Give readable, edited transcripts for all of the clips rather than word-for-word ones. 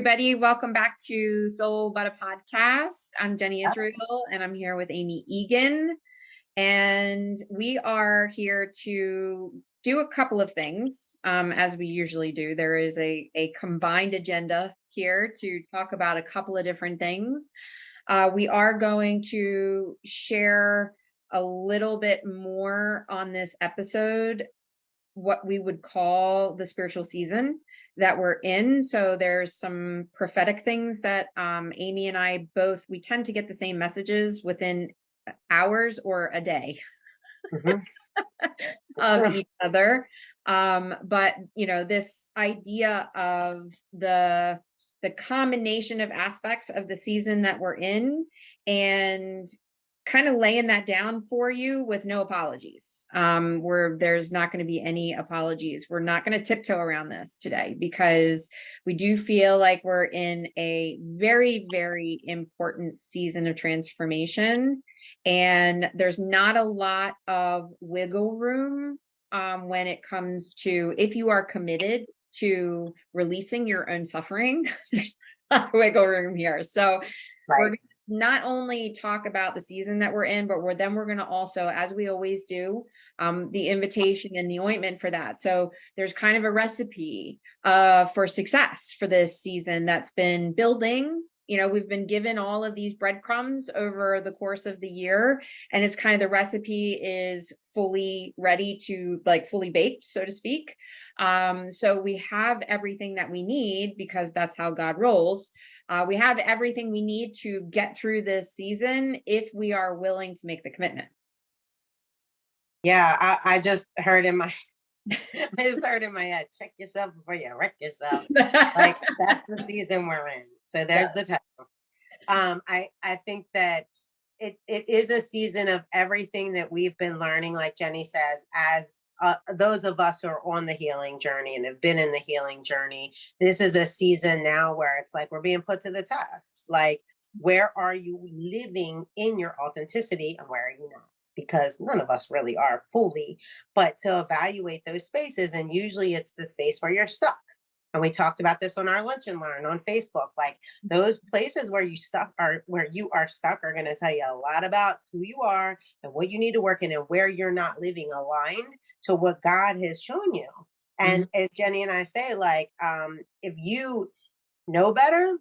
everybody. Welcome back to Soul Buttah podcast. I'm Jenny Israel, and I'm here with Amy Egan. And we are here to do a couple of things, as we usually do. There is a combined agenda here to talk about a couple of different things. We are going to share a little bit more on this episode, what we would call the spiritual season that we're in. So there's some prophetic things that Amy and I both, we tend to get the same messages within hours or a day of each other. But you know, this idea of the combination of aspects of the season that we're in, and kind of laying that down for you with no apologies. Where there's not going to be any apologies. We're not going to tiptoe around this today, because we do feel like we're in a very, very important season of transformation, and there's not a lot of wiggle room when it comes to, if you are committed to releasing your own suffering, there's not wiggle room here. So we're not only talk about the season that we're in, but we're going to also, as we always do, the invitation and the ointment for that. So there's kind of a recipe for success for this season that's been building. You know, we've been given all of these breadcrumbs over the course of the year, and it's kind of, the recipe is fully ready to, like, fully baked, so to speak. So we have everything that we need, because that's how God rolls. We have everything we need to get through this season if we are willing to make the commitment. Yeah, I just heard in my head, check yourself before you wreck yourself. Like, that's the season we're in. So there's the title. I think that it is a season of everything that we've been learning, like Jenny says, as those of us who are on the healing journey and have been in the healing journey. This is a season now where it's like we're being put to the test. Like, where are you living in your authenticity, and where are you not? Because none of us really are fully, but to evaluate those spaces. And usually it's the space where you're stuck. And we talked about this on our Lunch and Learn on Facebook. Like, those places where you are stuck are going to tell you a lot about who you are and what you need to work in, and where you're not living aligned to what God has shown you. And as Jenny and I say, like, if you know better,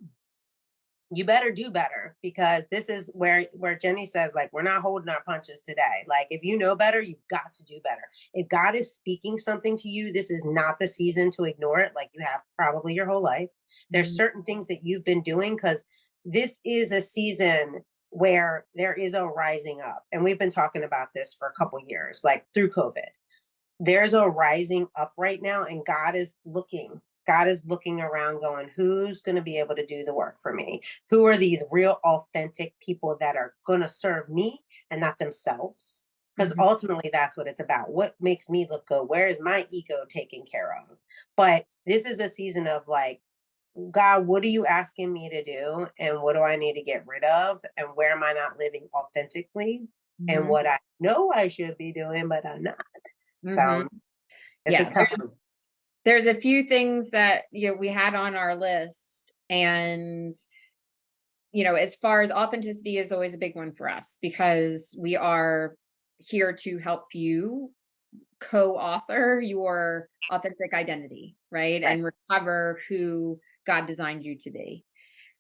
you better do better, because this is where Jenny says, like, we're not holding our punches today. Like, if you know better, you've got to do better. If God is speaking something to you, this is not the season to ignore it, like you have probably your whole life. There's certain things that you've been doing, because this is a season where there is a rising up. And we've been talking about this for a couple years, like through COVID. There's a rising up right now, and God is looking around going, who's going to be able to do the work for me? Who are these real authentic people that are going to serve me and not themselves? Because ultimately that's what it's about. What makes me look good? Where is my ego taken care of? But this is a season of, like, God, what are you asking me to do? And what do I need to get rid of? And where am I not living authentically? And what I know I should be doing, but I'm not. So it's a tough one. There's a few things that, you know, we had on our list, and, you know, as far as authenticity is always a big one for us, because we are here to help you co-author your authentic identity, right? And recover who God designed you to be.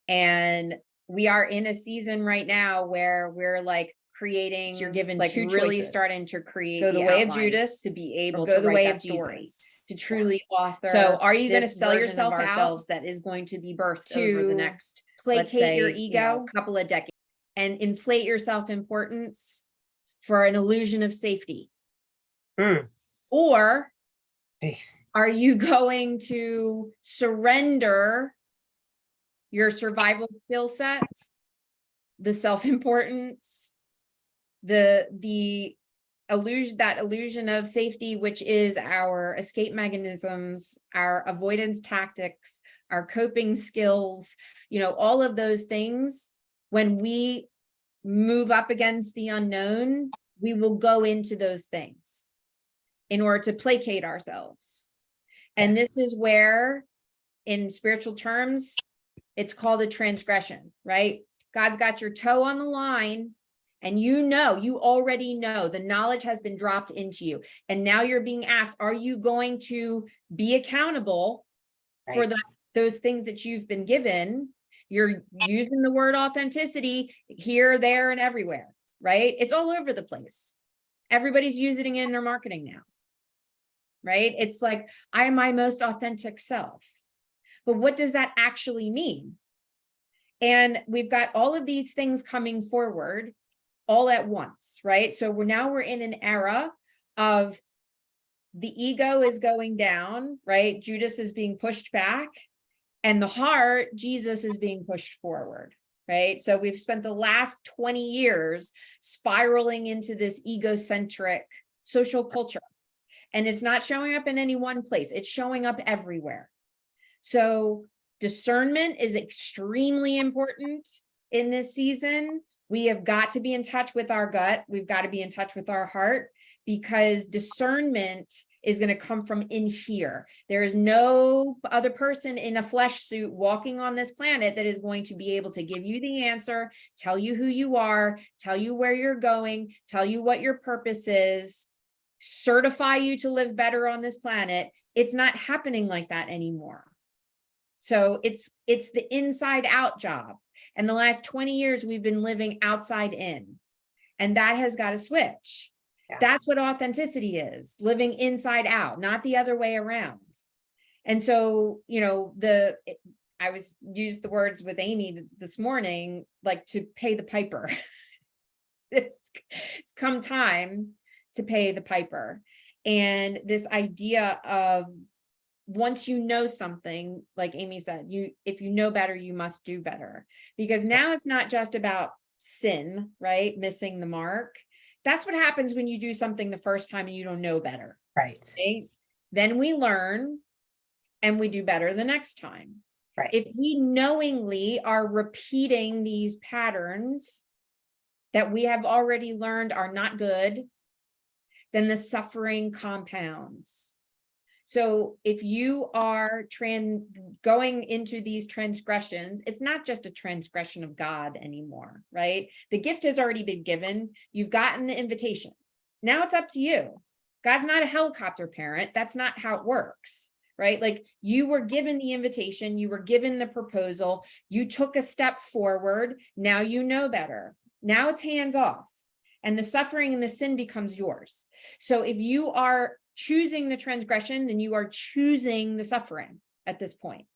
And we are in a season right now where we're, like, creating, you're given, like, two really choices. Starting to create go the way of Judas, to be able to go the write way that of story. Jesus, to truly author. So are you going to sell yourself yourself out that is going to be birthed to over the next, placate your ego, you know, couple of decades, and inflate your self-importance for an illusion of safety? Or are you going to surrender your survival skill sets, the self-importance, the illusion of safety, which is our escape mechanisms, our avoidance tactics, our coping skills, you know, all of those things? When we move up against the unknown, we will go into those things in order to placate ourselves. And this is where, in spiritual terms, It's called a transgression, right? God's got your toe on the line, and you already know, the knowledge has been dropped into you. And now you're being asked, are you going to be accountable for those things that you've been given? You're using the word authenticity here, there, and everywhere, right? It's all over the place. Everybody's using it in their marketing now, right? It's like, I am my most authentic self. But what does that actually mean? And we've got all of these things coming forward all at once, right? So we're in an era of the ego is going down, right? Judas is being pushed back, and the heart, Jesus, is being pushed forward, right? So we've spent the last 20 years spiraling into this egocentric social culture, and it's not showing up in any one place. It's showing up everywhere. So discernment is extremely important in this season. We have got to be in touch with our gut. We've got to be in touch with our heart, because discernment is going to come from in here. There is no other person in a flesh suit walking on this planet that is going to be able to give you the answer, tell you who you are, tell you where you're going, tell you what your purpose is, certify you to live better on this planet. It's not happening like that anymore. So it's the inside out job. And the last 20 years, we've been living outside in, and that has got to switch. Yeah. That's what authenticity is, living inside out, not the other way around. And so, I used the words with Amy this morning, like to pay the piper. It's come time to pay the piper. And this idea of, once you know something, like Amy said, if you know better, you must do better. Because now it's not just about sin, right? Missing the mark. That's what happens when you do something the first time and you don't know better. Right. Then we learn and we do better the next time. Right. If we knowingly are repeating these patterns that we have already learned are not good, then the suffering compounds. So if you are going into these transgressions, it's not just a transgression of God anymore, right? The gift has already been given. You've gotten the invitation. Now it's up to you. God's not a helicopter parent. That's not how it works, right? Like, you were given the invitation, you were given the proposal, you took a step forward. Now you know better. Now it's hands off, and the suffering and the sin becomes yours. So if you are choosing the transgression, then you are choosing the suffering at this point.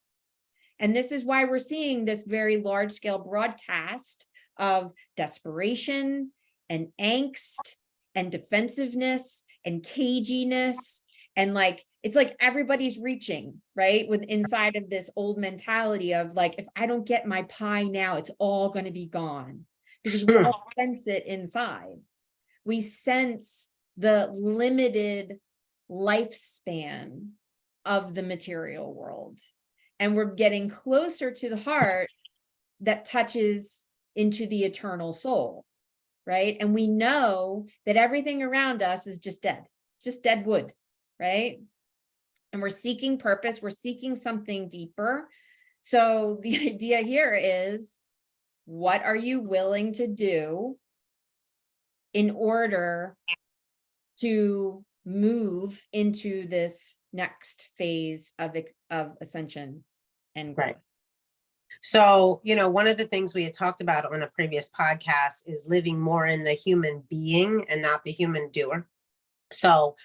And this is why we're seeing this very large scale broadcast of desperation and angst and defensiveness and caginess. And it's like everybody's reaching, right? With inside of this old mentality of like, if I don't get my pie now, it's all going to be gone, because we all sense it inside. We sense the limited lifespan of the material world, and we're getting closer to the heart that touches into the eternal soul, right? And we know that everything around us is just dead wood, right? And we're seeking purpose, we're seeking something deeper. So the idea here is, what are you willing to do in order to move into this next phase of ascension and growth? Right. So, one of the things we had talked about on a previous podcast is living more in the human being and not the human doer. So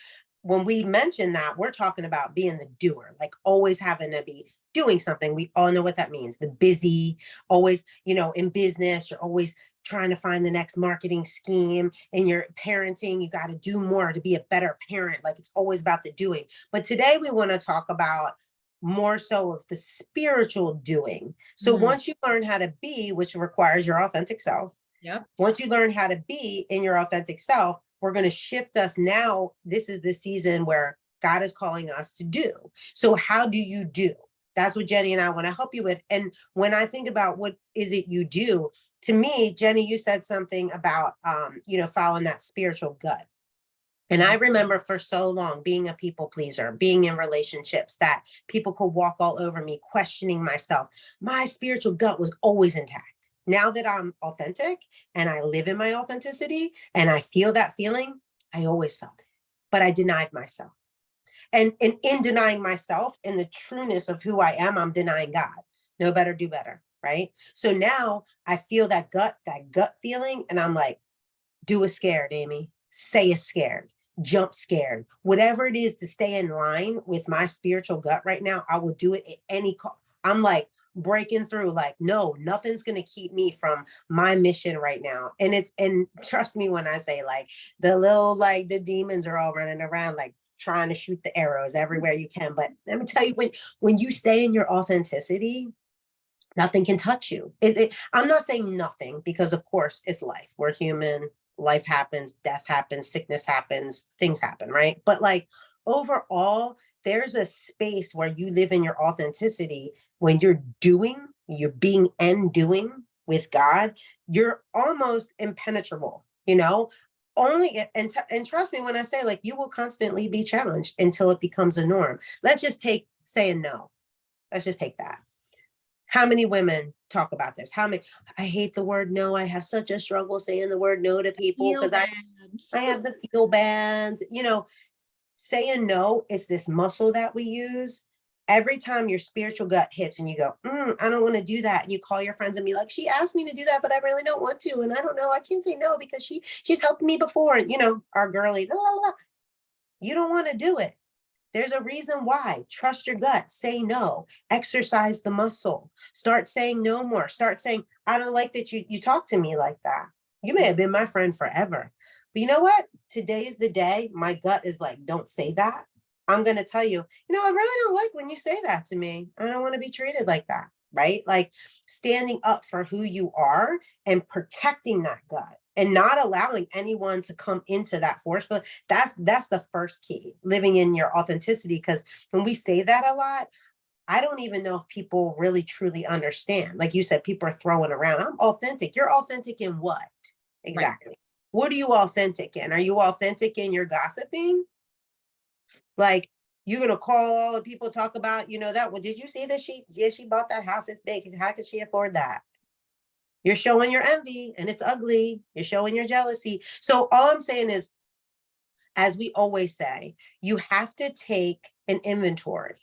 when we mention that, we're talking about being the doer, like always having to be doing something. We all know what that means. The busy, always, in business, you're always trying to find the next marketing scheme. In your parenting, you got to do more to be a better parent. Like, it's always about the doing. But today we want to talk about more so of the spiritual doing. So once you learn how to be, which requires your authentic self. Yep. Once you learn how to be in your authentic self, we're going to shift us now. This is the season where God is calling us to do. So how do you do? That's what Jenny and I want to help you with. And when I think about what is it you do, to me, Jenny, you said something about, following that spiritual gut. And I remember for so long being a people pleaser, being in relationships that people could walk all over me, questioning myself. My spiritual gut was always intact. Now that I'm authentic and I live in my authenticity and I feel that feeling, I always felt it, but I denied myself. And in denying myself and the trueness of who I am, I'm denying God. Know better, do better, right? So now I feel that gut feeling, and I'm like, do a scared, Amy. Say a scared. Jump scared. Whatever it is to stay in line with my spiritual gut right now, I will do it at any cost. I'm like breaking through, like, no, nothing's going to keep me from my mission right now. And trust me when I say, like, the demons are all running around, like trying to shoot the arrows everywhere you can. But let me tell you, when you stay in your authenticity, nothing can touch you. I'm not saying nothing, because of course it's life. We're human. Life happens, death happens, sickness happens, things happen, right? But like overall, there's a space where you live in your authenticity. When you're being and doing with God, you're almost impenetrable, and trust me when I say, like, you will constantly be challenged until it becomes a norm. Let's just take saying no. Let's just take that. How many women talk about this? I hate the word no. I have such a struggle saying the word no to people because I have the feel bands, saying no. It's this muscle that we use. Every time your spiritual gut hits and you go, I don't want to do that. And you call your friends and be like, she asked me to do that, but I really don't want to. And I don't know, I can't say no because she's helped me before. And our girly, blah, blah, blah. You don't want to do it. There's a reason why. Trust your gut. Say no. Exercise the muscle. Start saying no more. Start saying, I don't like that you talk to me like that. You may have been my friend forever. But you know what? Today's the day. My gut is like, don't say that. I'm going to tell you, I really don't like when you say that to me. I don't want to be treated like that. Right? Like standing up for who you are and protecting that gut. And not allowing anyone to come into that force. But that's the first key, living in your authenticity. Because when we say that a lot, I don't even know if people really truly understand. Like you said, people are throwing around, I'm authentic. You're authentic in what? Exactly. Right. What are you authentic in? Are you authentic in your gossiping? Like, you're going to call all the people, talk about, that. Well, did you see that she bought that house? It's big. How could she afford that? You're showing your envy and it's ugly. You're showing your jealousy. So all I'm saying is, as we always say, you have to take an inventory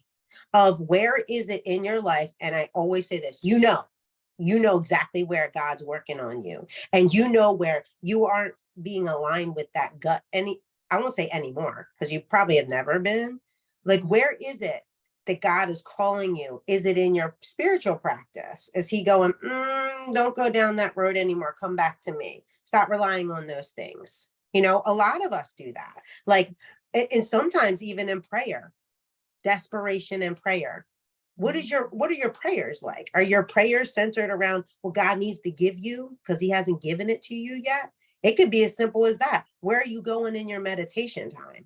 of where is it in your life. And I always say this, you know exactly where God's working on you. And where you aren't being aligned with that gut. I won't say anymore, because you probably have never been. Like, where is it that God is calling you? Is it in your spiritual practice? Is he going, don't go down that road anymore. Come back to me. Stop relying on those things. A lot of us do that. Like, and sometimes even in prayer, desperation in prayer. What are your prayers like? Are your prayers centered around what God needs to give you because he hasn't given it to you yet? It could be as simple as that. Where are you going in your meditation time?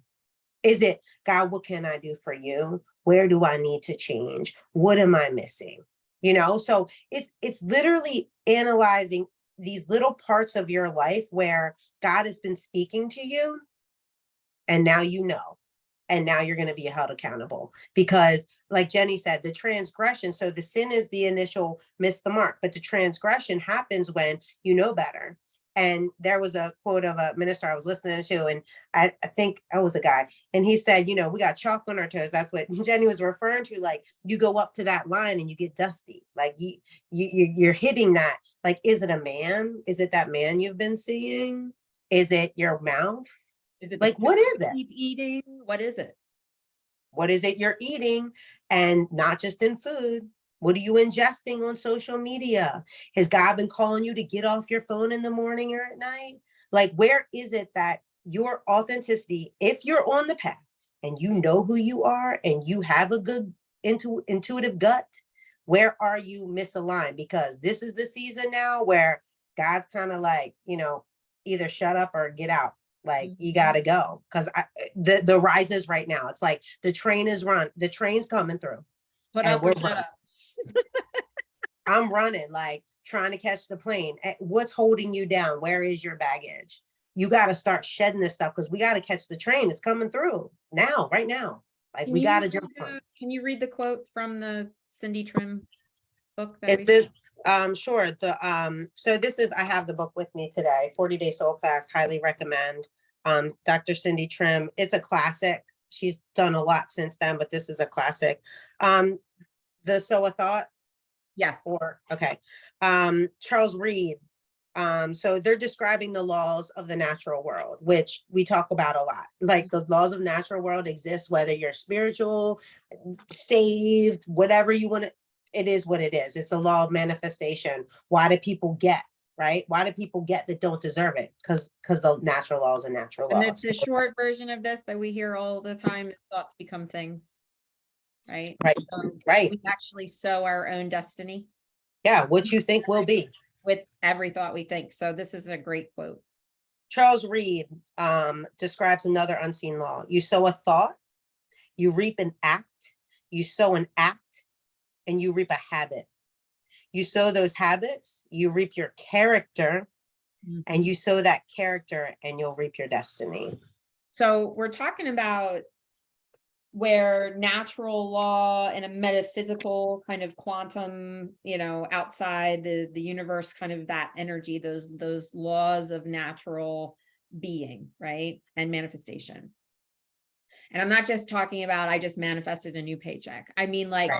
Is it, God, what can I do for you? Where do I need to change? What am I missing? So it's literally analyzing these little parts of your life where God has been speaking to you. And now and now you're going to be held accountable, because like Jenny said, the transgression. So the sin is the initial miss the mark, but the transgression happens when you know better. And there was a quote of a minister I was listening to, and I think I was a guy, and he said, we got chalk on our toes. That's what Jenny was referring to. Like, you go up to that line and you get dusty. Like you're hitting that. Like, is it a man? Is it that man you've been seeing? Is it your mouth? Is it like, what is it? Keep eating? What is it? What is it you're eating? And not just in food. What are you ingesting on social media? Has God been calling you to get off your phone in the morning or at night? Like, where is it that your authenticity, if you're on the path and you know who you are and you have a good intuitive gut, where are you misaligned? Because this is the season now where God's kind of like, either shut up or get out. Like, you got to go, because the rises right now. It's like the train's coming through. Put up or shut up. I'm running, like trying to catch the plane. What's holding you down? Where is your baggage? you got to start shedding this stuff because we got to catch the train. It's coming through now, right now. Like we got to jump on. Can you read the quote from the Cindy Trim book? Sure. So this is, I have the book with me today, 40-Day Soul Fast, highly recommend. Dr. Cindy Trim, it's a classic. She's done a lot since then, but this is a classic. The So a Thought. Yes. Okay. Charles Reed. So they're describing the laws of the natural world, which we talk about a lot. Like the laws of natural world exist, whether you're spiritual, saved, whatever you want to, it is what it is. It's a law of manifestation. Why do people get, right? Why do people get that don't deserve it? Because the natural laws are natural laws. And it's a short version of this that we hear all the time is thoughts become things, right? Right. So Right. we actually sow our own destiny. Yeah. What you think will be. With every thought we think. So this is a great quote. Charles Reed describes another unseen law. You sow a thought, you reap an act, you sow an act, and you reap a habit. You sow those habits, you reap your character, and you sow that character and you'll reap your destiny. So we're talking about where natural law and a metaphysical kind of quantum, outside the universe, kind of that energy, those laws of natural being, right? And manifestation. And I'm not just talking about, I just manifested a new paycheck. I mean, like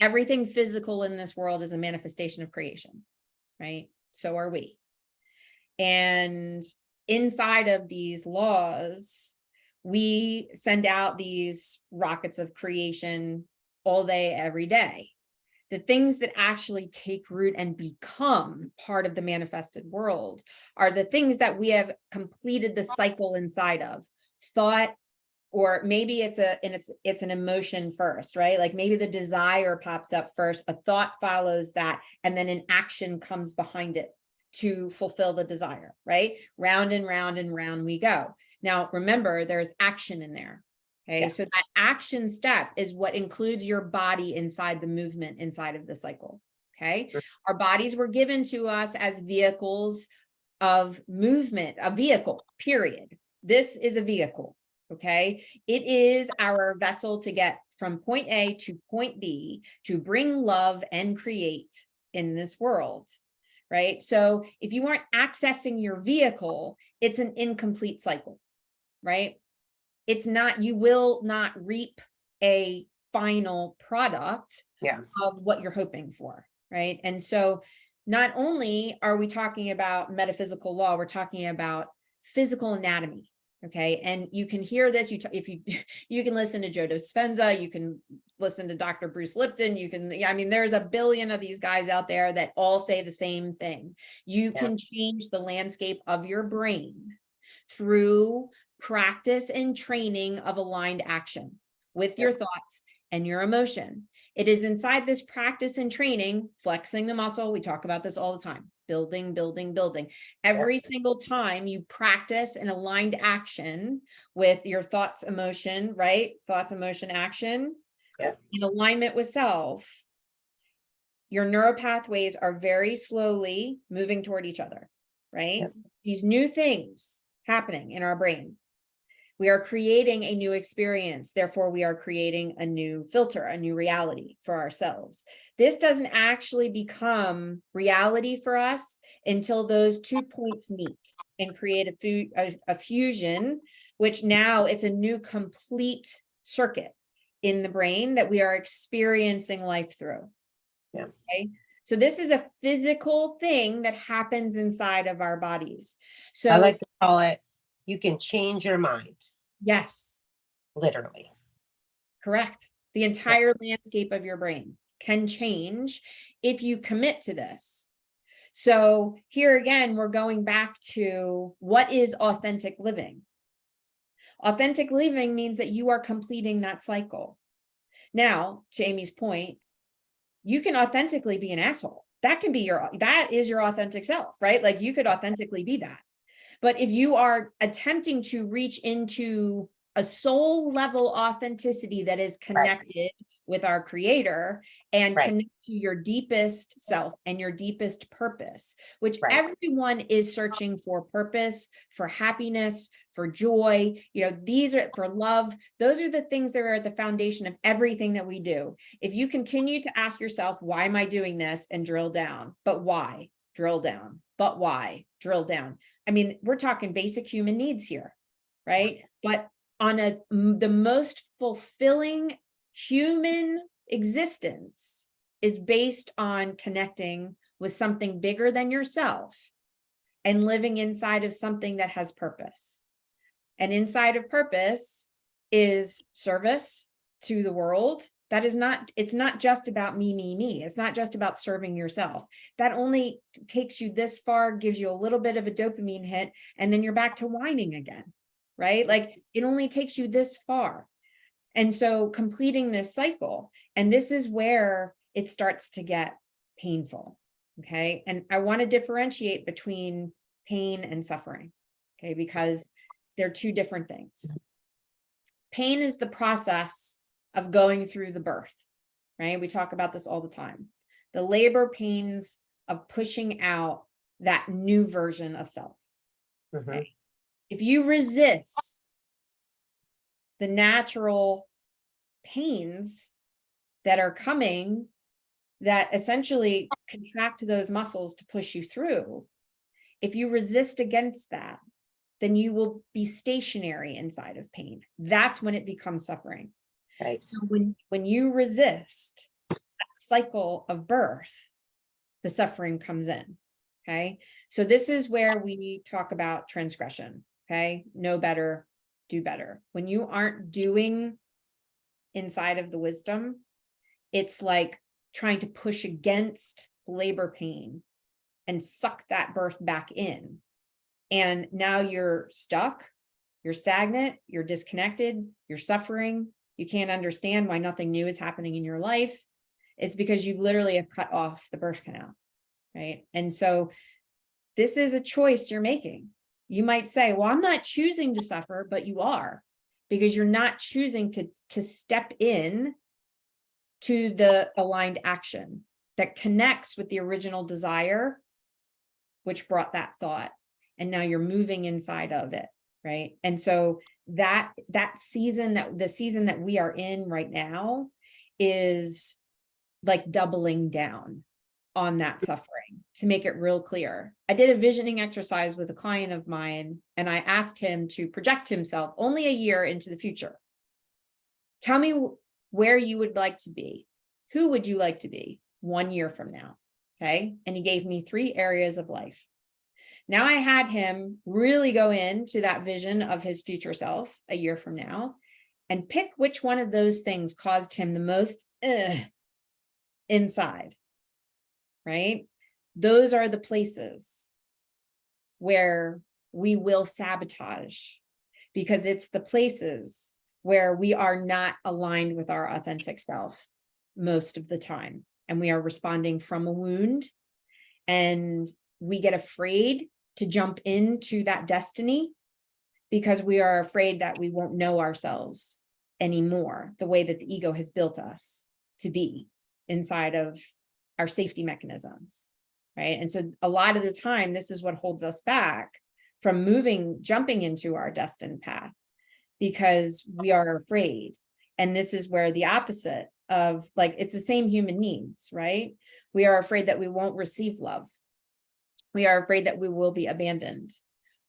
everything physical in this world is a manifestation of creation, right? So are we. And inside of these laws, we send out these rockets of creation all day, every day. The things that actually take root and become part of the manifested world are the things that we have completed the cycle inside of. Thought, or maybe it's an emotion first, right? Like maybe the desire pops up first, a thought follows that, and then an action comes behind it to fulfill the desire, right? Round and round and round we go. Now, remember, there's action in there. Okay. Yeah. So that action step is what includes your body inside the movement inside of the cycle. Okay. Sure. Our bodies were given to us as vehicles of movement, a vehicle, period. This is a vehicle. Okay. It is our vessel to get from point A to point B to bring love and create in this world. Right. So if you aren't accessing your vehicle, it's an incomplete cycle. Right? It's not, you will not reap a final product of what you're hoping for, right? And so not only are we talking about metaphysical law, we're talking about physical anatomy, okay? And you can hear this, you can listen to Joe Dispenza, you can listen to Dr. Bruce Lipton, there's a billion of these guys out there that all say the same thing. You can change the landscape of your brain through practice and training of aligned action with your thoughts and your emotion. It is inside this practice and training, flexing the muscle. We talk about this all the time, building, building, building. Every single time you practice an aligned action with your thoughts, emotion, right? Thoughts, emotion, action, in alignment with self, your neuropathways are very slowly moving toward each other, right? These new things happening in our brain. We are creating a new experience. Therefore, we are creating a new filter, a new reality for ourselves. This doesn't actually become reality for us until those 2 points meet and create a fusion, which now it's a new complete circuit in the brain that we are experiencing life through. Okay. So this is a physical thing that happens inside of our bodies. So I like to call it, you can change your mind. Yes. Literally. Correct. The entire landscape of your brain can change if you commit to this. So here again, we're going back to what is authentic living. Authentic living means that you are completing that cycle. Now, to Amy's point, you can authentically be an asshole. That is your authentic self, right? Like you could authentically be that. But if you are attempting to reach into a soul level authenticity that is connected with our creator and Right. connect to your deepest self and your deepest purpose, which Right. everyone is searching for purpose, for happiness, for joy. These are for love. Those are the things that are at the foundation of everything that we do. If you continue to ask yourself, why am I doing this? And drill down, but why? Drill down, but why? Drill down. I mean, we're talking basic human needs here, right? But on the most fulfilling human existence is based on connecting with something bigger than yourself and living inside of something that has purpose. And inside of purpose is service to the world. That is not, it's not just about me. It's not just about serving yourself. That only takes you this far, gives you a little bit of a dopamine hit, and then you're back to whining again, right? Like it only takes you this far. And so completing this cycle, and this is where it starts to get painful. Okay. And I want to differentiate between pain and suffering. Okay. Because they're two different things. Pain is the process of going through the birth, right? We talk about this all the time. The labor pains of pushing out that new version of self. Okay? If you resist the natural pains that are coming, that essentially contract those muscles to push you through, if you resist against that, then you will be stationary inside of pain. That's when it becomes suffering. Right. So when you resist that cycle of birth, the suffering comes in. Okay. So this is where we talk about transgression. Okay. Know better, do better. When you aren't doing inside of the wisdom, it's like trying to push against labor pain and suck that birth back in. And now you're stuck, you're stagnant, you're disconnected, you're suffering. You can't understand why nothing new is happening in your life. It's because you literally have cut off the birth canal, right? And so this is a choice you're making. You might say, well, I'm not choosing to suffer, but you are, because you're not choosing to step in to the aligned action that connects with the original desire, which brought that thought. And now you're moving inside of it, right? And so the season that we are in right now is like doubling down on that suffering to make it real clear. I did a visioning exercise with a client of mine, and I asked him to project himself only a year into the future. Tell me where you would like to be. Who would you like to be 1 year from now? Okay. And he gave me 3 areas of life. Now I had him really go into that vision of his future self a year from now and pick which one of those things caused him the most inside, right? Those are the places where we will sabotage, because it's the places where we are not aligned with our authentic self most of the time. And we are responding from a wound, and we get afraid to jump into that destiny because we are afraid that we won't know ourselves anymore the way that the ego has built us to be inside of our safety mechanisms, right? And so a lot of the time, this is what holds us back from jumping into our destined path, because we are afraid. And this is where the opposite of, like, it's the same human needs, right? We are afraid that we won't receive love. We are afraid that we will be abandoned.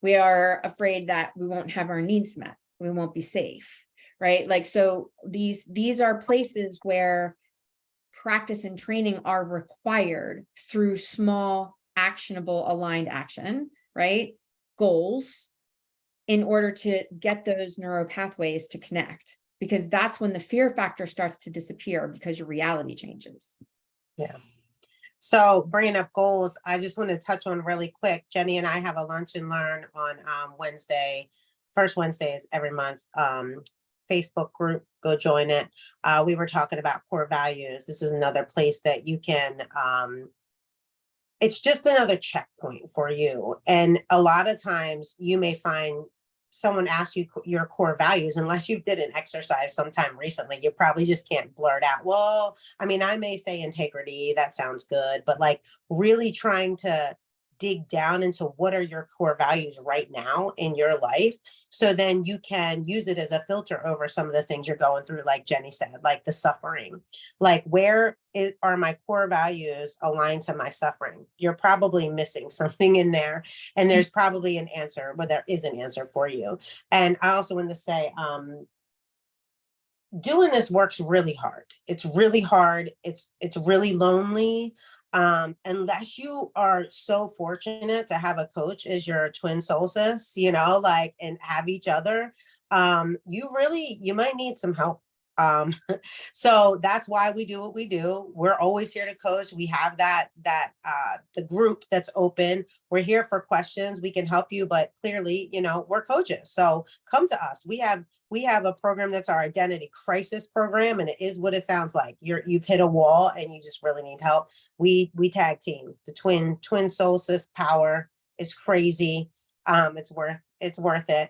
We are afraid that we won't have our needs met. We won't be safe, right? Like, so these are places where practice and training are required through small, actionable, aligned action, right? Goals, in order to get those neural pathways to connect, because that's when the fear factor starts to disappear, because your reality changes. Yeah. So bringing up goals, I just want to touch on really quick. Jenny and I have a lunch and learn on Wednesday, first Wednesdays every month. Facebook group, go join it. We were talking about core values. This is another place that you can, it's just another checkpoint for you. And a lot of times you may find someone asks you your core values, unless you did an exercise sometime recently, you probably just can't blurt out, well, I mean, I may say integrity, that sounds good, but like really trying to dig down into what are your core values right now in your life. So then you can use it as a filter over some of the things you're going through, like Jenny said, like the suffering, like are my core values aligned to my suffering? You're probably missing something in there. And there's probably an answer, but there is an answer for you. And I also want to say, doing this work's really hard. It's really hard. It's really lonely. Unless you are so fortunate to have a coach as your twin soul sis, like, and have each other, you might need some help. So that's why we do what we do. We're always here to coach. We have the group that's open. We're here for questions. We can help you, but clearly, we're coaches. So come to us. We have a program that's our identity crisis program, and it is what it sounds like. You've hit a wall and you just really need help. We tag team. The twin soul sis power is crazy. It's worth it.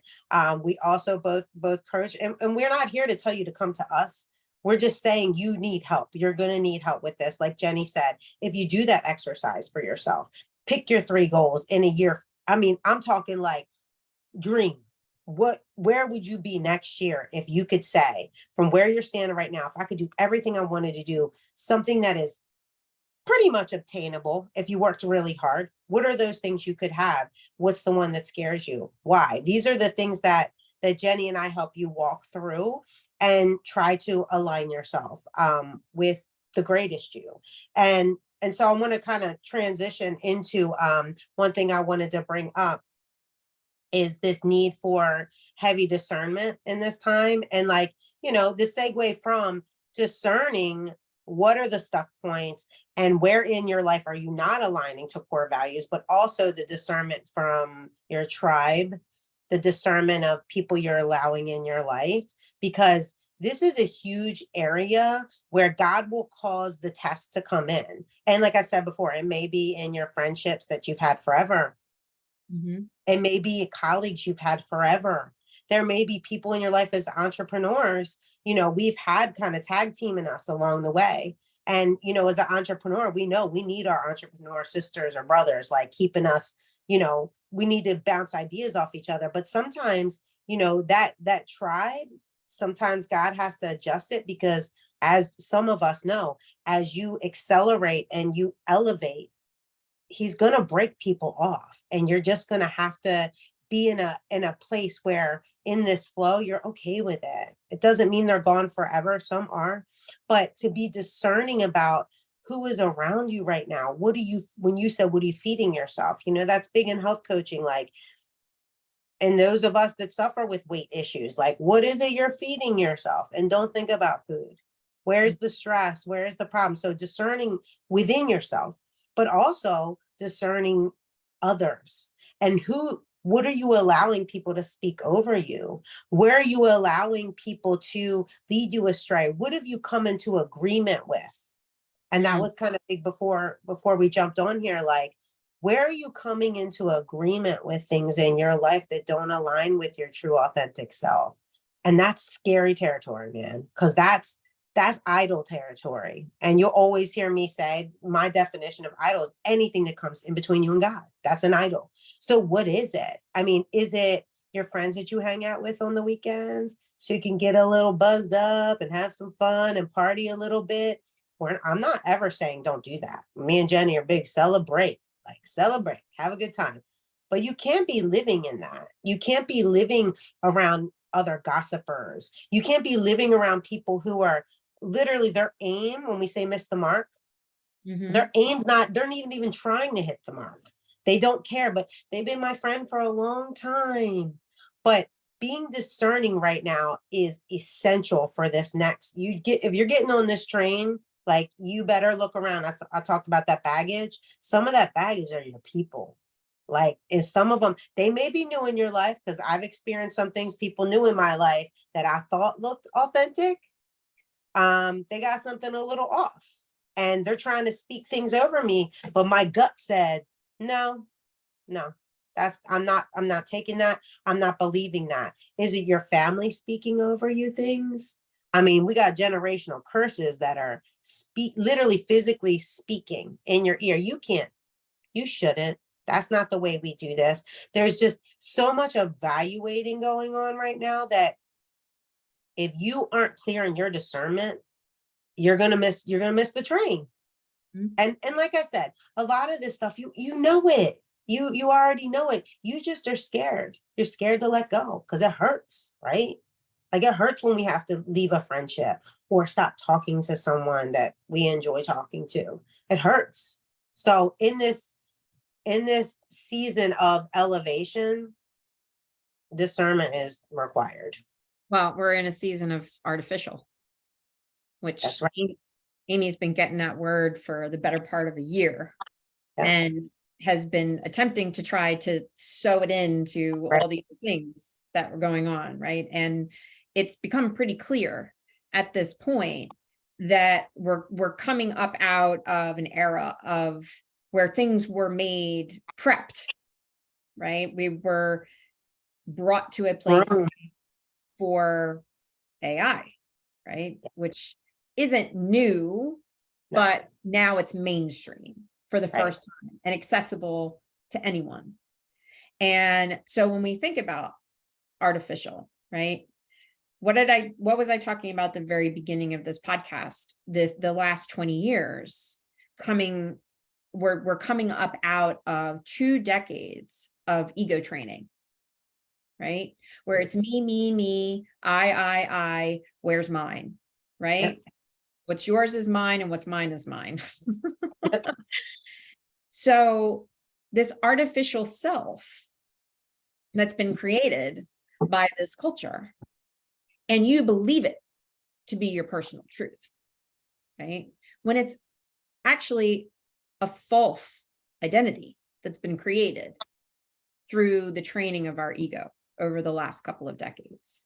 We also both coach, and we're not here to tell you to come to us. We're just saying you need help. You're going to need help with this. Like Jenny said, if you do that exercise for yourself, pick your 3 goals in a year. I mean, I'm talking like dream. Where would you be next year if you could say, from where you're standing right now, if I could do everything I wanted to do, something that is pretty much obtainable if you worked really hard, what are those things you could have? What's the one that scares you? Why? These are the things that Jenny and I help you walk through and try to align yourself with the greatest you. And so I want to kind of transition into one thing I wanted to bring up is this need for heavy discernment in this time. And like, the segue from discerning what are the stuck points and where in your life are you not aligning to core values, but also the discernment from your tribe, the discernment of people you're allowing in your life, because this is a huge area where God will cause the test to come in. And like I said before, it may be in your friendships that you've had forever. Mm-hmm. It may be colleagues you've had forever. There may be people in your life as entrepreneurs, we've had kind of tag teaming us along the way. And, as an entrepreneur, we know we need our entrepreneur sisters or brothers, like keeping us, we need to bounce ideas off each other. But sometimes, that tribe, sometimes God has to adjust it, because as some of us know, as you accelerate and you elevate, he's going to break people off, and you're just going to have to be in a place where in this flow, you're okay with it. It doesn't mean they're gone forever. Some are, but to be discerning about who is around you right now. When you said, what are you feeding yourself? That's big in health coaching. Like, and those of us that suffer with weight issues, like, what is it you're feeding yourself? And don't think about food. Where's the stress? Where's the problem? So discerning within yourself, but also discerning others, and what are you allowing people to speak over you? Where are you allowing people to lead you astray? What have you come into agreement with? And that was kind of big before we jumped on here. Like, where are you coming into agreement with things in your life that don't align with your true authentic self? And that's scary territory, man, because that's idol territory. And you'll always hear me say, my definition of idol is anything that comes in between you and God. That's an idol. So what is it? I mean, is it your friends that you hang out with on the weekends so you can get a little buzzed up and have some fun and party a little bit? I'm not ever saying don't do that. Me and Jenny are big celebrate, have a good time. But you can't be living in that. You can't be living around other gossipers. You can't be living around people who are literally, their aim, when we say miss the mark, their aim's not, they're not even trying to hit the mark. They don't care, but they've been my friend for a long time. But being discerning right now is essential for this next. If you're getting on this train, like, you better look around. I talked about that baggage. Some of that baggage are your people. Like, is some of them, they may be new in your life, because I've experienced some things people knew in my life that I thought looked authentic. They got something a little off, and they're trying to speak things over me, but my gut said, no, I'm not taking that. I'm not believing that. Is it your family speaking over you things? I mean, we got generational curses that are literally physically speaking in your ear. You shouldn't. That's not the way we do this. There's just so much evaluating going on right now that if you aren't clear in your discernment, you're gonna miss the train. And like I said, a lot of this stuff, you know it. You already know it. You just are scared. You're scared to let go because it hurts, right? Like it hurts when we have to leave a friendship or stop talking to someone that we enjoy talking to. It hurts. So in this season of elevation, discernment is required. Well, we're in a season of artificial, which That's right. Amy's been getting that word for the better part of a year, Yeah. and has been attempting to try to sew it into Right. all these things that were going on, right? And it's become pretty clear at this point that we're coming up out of an era of where things were made prepped, right? We were brought to a place for AI, right? Which isn't new, but now it's mainstream for the first time and accessible to anyone. And so when we think about artificial, right? What was I talking about at the very beginning of this podcast? The last 20 years we're coming up out of 2 decades of ego training, right? Where it's me, I, where's mine, right? Yep. What's yours is mine and what's mine is mine. So this artificial self that's been created by this culture, and you believe it to be your personal truth, right? When it's actually a false identity that's been created through the training of our ego over the last couple of decades.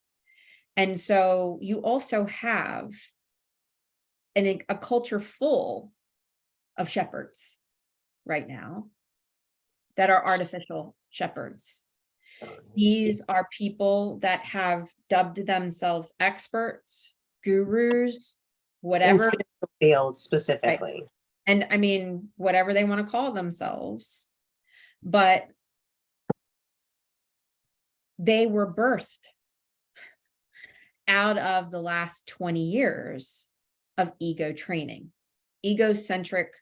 And so you also have a culture full of shepherds right now that are artificial shepherds. These are people that have dubbed themselves experts, gurus, whatever. In the field specifically. Right. And I mean, whatever they want to call themselves, but they were birthed out of the last 20 years of ego training, egocentric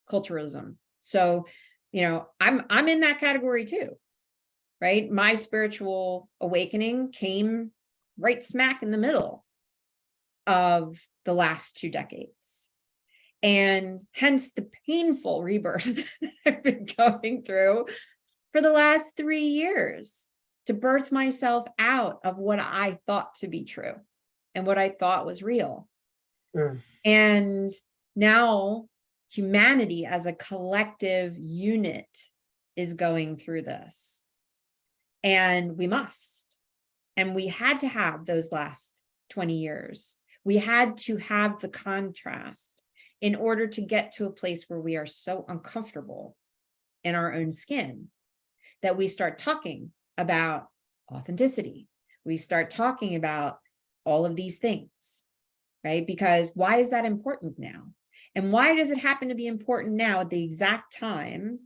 culturalism. So, I'm in that category too, right? My spiritual awakening came right smack in the middle of the last 2 decades. And hence the painful rebirth that I've been going through for the last 3 years to birth myself out of what I thought to be true and what I thought was real. And now humanity as a collective unit is going through this. And we must. And we had to have those last 20 years. We had to have the contrast in order to get to a place where we are so uncomfortable in our own skin that we start talking about authenticity. We start talking about all of these things, right? Because why is that important now? And why does it happen to be important now at the exact time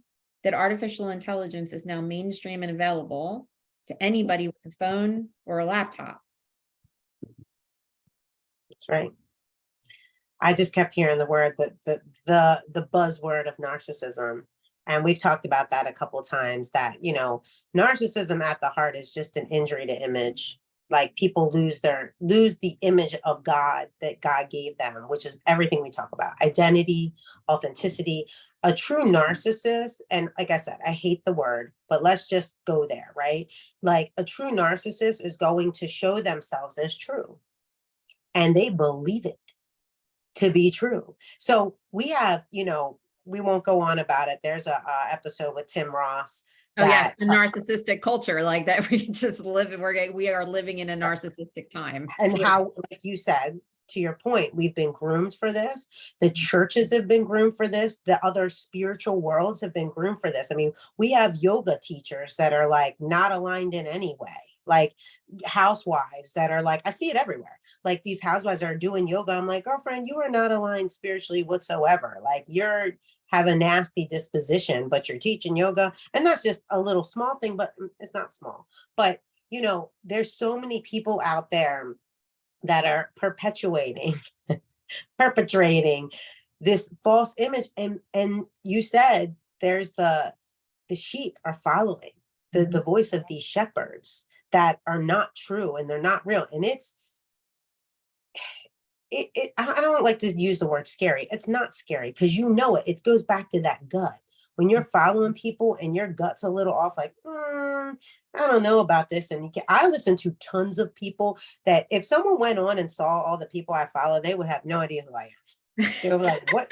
that artificial intelligence is now mainstream and available to anybody with a phone or a laptop? That's right. I just kept hearing the word, the buzzword of narcissism. And we've talked about that a couple of times, that, narcissism at the heart is just an injury to image. Like people lose the image of God that God gave them, which is everything we talk about: identity, authenticity. A true narcissist, and like I said, I hate the word, but let's just go there, right? Like a true narcissist is going to show themselves as true, and they believe it to be true. So we have, we won't go on about it. There's a episode with Tim Ross. Oh yeah, the narcissistic culture, like that we just live in. We are living in a narcissistic time. And how, like you said, to your point, we've been groomed for this. The churches have been groomed for this. The other spiritual worlds have been groomed for this. I mean, we have yoga teachers that are like not aligned in any way. Like housewives that are like, I see it everywhere. Like these housewives are doing yoga. I'm like, girlfriend, you are not aligned spiritually whatsoever. Like you're have a nasty disposition, but you're teaching yoga. And that's just a little small thing, but it's not small. But, you know, there's so many people out there that are perpetrating this false image. And you said there's the sheep are following the voice of these shepherds that are not true and they're not real. And I don't like to use the word scary. It's not scary because you know it. It goes back to that gut. When you're following people and your gut's a little off, like, I don't know about this. And I listen to tons of people that if someone went on and saw all the people I follow, they would have no idea who I am. They would be like, what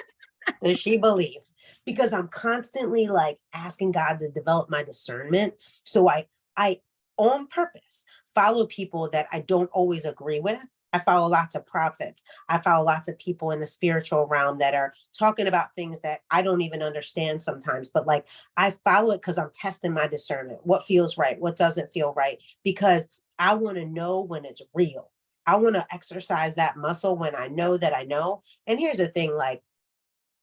does she believe? Because I'm constantly like asking God to develop my discernment. So I on purpose follow people that I don't always agree with. I follow lots of prophets. I follow lots of people in the spiritual realm that are talking about things that I don't even understand sometimes. But like I follow it because I'm testing my discernment. What feels right? What doesn't feel right? Because I want to know when it's real. I want to exercise that muscle when I know that I know. And here's the thing, like,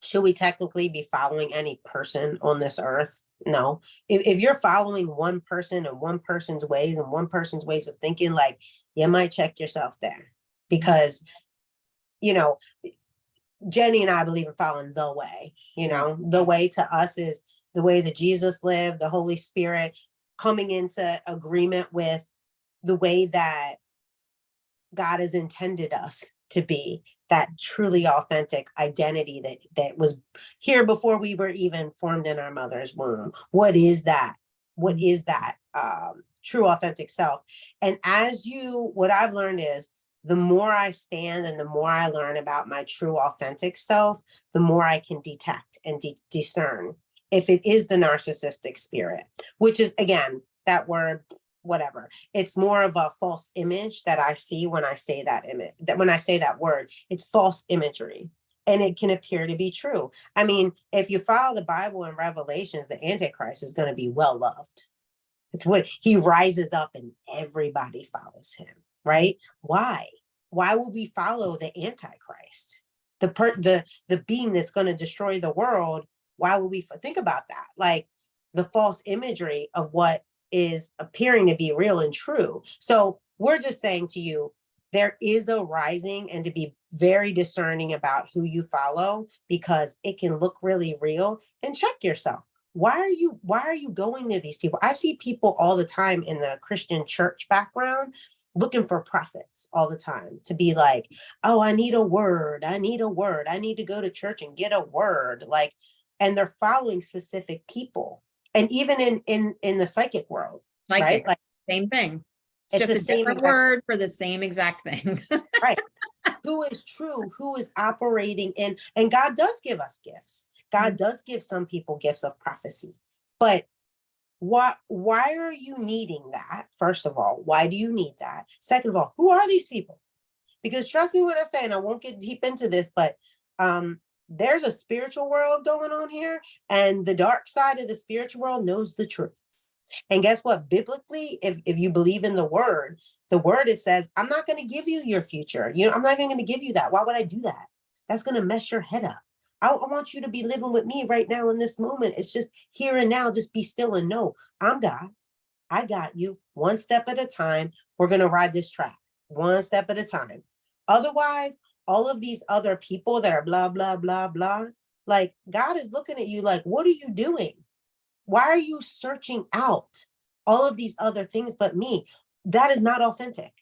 should we technically be following any person on this earth? No. If you're following one person and one person's ways and one person's ways of thinking, like you might check yourself there. Because, you know, Jenny and I believe in following the way. You know, the way to us is the way that Jesus lived, the Holy Spirit coming into agreement with the way that God has intended us to be, that truly authentic identity that was here before we were even formed in our mother's womb. What is that? What is that true authentic self? And what I've learned is the more I stand and the more I learn about my true authentic self, the more I can detect and discern if it is the narcissistic spirit, which is, again, that word, whatever. It's more of a false image that I see when I say that image, that when I say that word, it's false imagery. And it can appear to be true. I mean, if you follow the Bible and Revelations, the Antichrist is going to be well loved. It's what he rises up and everybody follows him, right? Why? Why would we follow the Antichrist? The being that's going to destroy the world. Why would we think about that? Like the false imagery of what is appearing to be real and true. So we're just saying to you, there is a rising, and to be very discerning about who you follow, because it can look really real. And check yourself. Why are you going to these people? I see people all the time in the Christian church background looking for prophets all the time to be like, oh, I need a word. I need a word. I need to go to church and get a word. Like, and they're following specific people. And even in the psychic world, right? Like same thing. It's just the a different word for the same exact thing. Right. Who is true, who is operating in, and God does give us gifts. God does give some people gifts of prophecy. But why are you needing that? First of all, why do you need that? Second of all, who are these people? Because trust me when I say, and I won't get deep into this, but there's a spiritual world going on here, and the dark side of the spiritual world knows the truth. And guess what? Biblically, if you believe in the word, it says, I'm not going to give you your future. You know, I'm not even going to give you that. Why would I do that? That's going to mess your head up. I want you to be living with me right now in this moment. It's just here and now. Just be still and know I'm God. I got you one step at a time. We're going to ride this track one step at a time. Otherwise, all of these other people that are blah, blah, blah, blah, like God is looking at you like, what are you doing? Why are you searching out all of these other things but me? That is not authentic.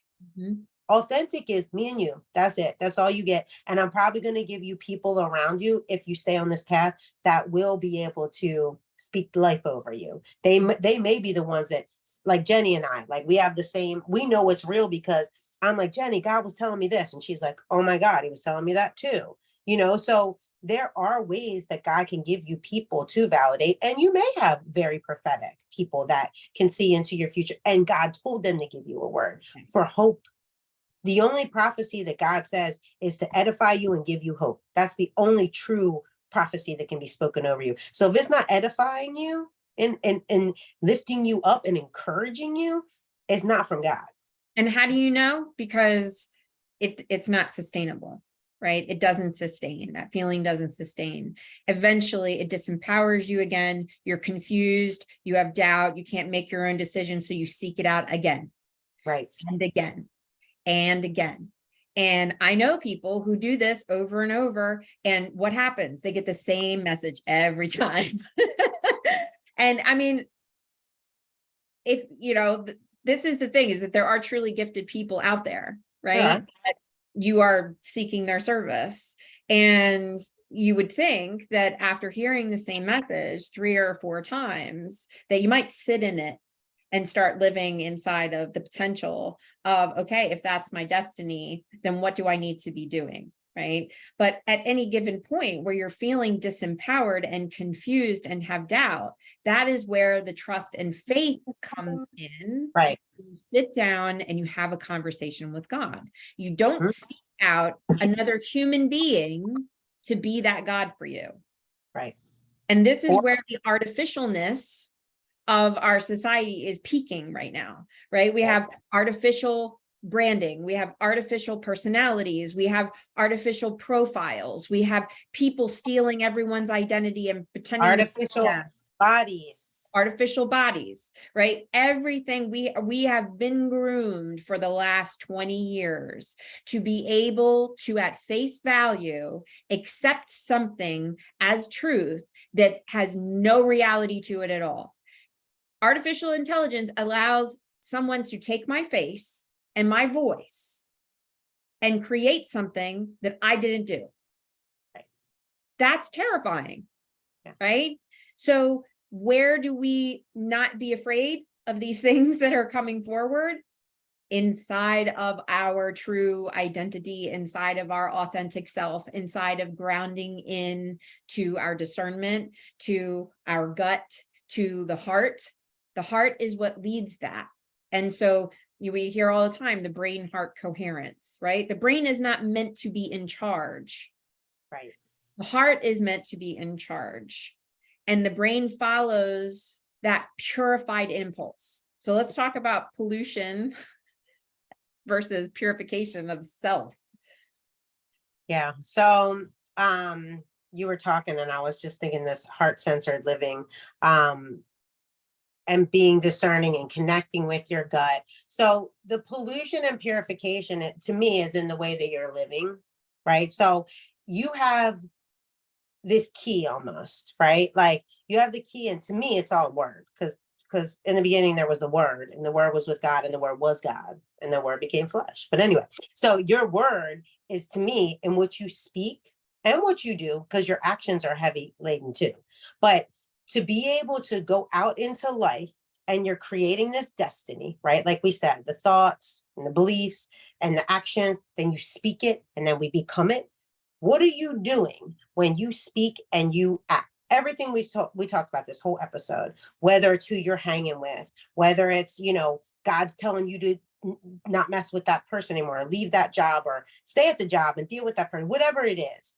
Authentic is me and you. That's it. That's all you get. And I'm probably going to give you people around you, if you stay on this path, that will be able to speak life over you. They may be the ones that, like Jenny and I, like we have the same, we know it's real because I'm like, Jenny, God was telling me this. And she's like, oh my God, he was telling me that too. You know, so there are ways that God can give you people to validate. And you may have very prophetic people that can see into your future. And God told them to give you a word for hope. The only prophecy that God says is to edify you and give you hope. That's the only true prophecy that can be spoken over you. So if it's not edifying you and lifting you up and encouraging you, it's not from God. And how do you know? Because it's not sustainable, right? It doesn't sustain. That feeling doesn't sustain. Eventually, it disempowers you again. You're confused. You have doubt. You can't make your own decision. So you seek it out again. Right. And again. And again. And I know people who do this over and over. And what happens? They get the same message every time. And I mean, if, you know, this is the thing, is that there are truly gifted people out there, right? You are seeking their service. And you would think that after hearing the same message 3 or 4 times, that you might sit in it and start living inside of the potential of, okay, if that's my destiny, then what do I need to be doing? Right. But at any given point where you're feeling disempowered and confused and have doubt, that is where the trust and faith comes in. Right. You sit down and you have a conversation with God. You don't seek out another human being to be that God for you. Right. And this is where the artificialness of our society is peaking right now, right? We have artificial branding, we have artificial personalities, we have artificial profiles, we have people stealing everyone's identity and pretending artificial bodies, right? Everything we have been groomed for the last 20 years to be able to, at face value, accept something as truth that has no reality to it at all. Artificial intelligence allows someone to take my face and my voice and create something that I didn't do. Right. That's terrifying, right? So where do we not be afraid of these things that are coming forward? Inside of our true identity, inside of our authentic self, inside of grounding in to our discernment, to our gut, to the heart. The heart is what leads that. And so we hear all the time, the brain-heart coherence, right? The brain is not meant to be in charge. Right. The heart is meant to be in charge. And the brain follows that purified impulse. So let's talk about pollution versus purification of self. Yeah. So you were talking and I was just thinking this heart-centered living. And being discerning and connecting with your gut. So the pollution and purification, to me, is in the way that you're living, right? So you have this key almost, right? Like you have the key, and to me, it's all word, because in the beginning there was the word, and the word was with God, and the word was God, and the word became flesh. But anyway, so your word is, to me, in what you speak and what you do, because your actions are heavy laden too. But to be able to go out into life and you're creating this destiny, right? Like we said, the thoughts and the beliefs and the actions, then you speak it and then we become it. What are you doing when you speak and you act? Everything we talked about this whole episode, whether it's who you're hanging with, whether it's, God's telling you to not mess with that person anymore, or leave that job, or stay at the job and deal with that person, whatever it is.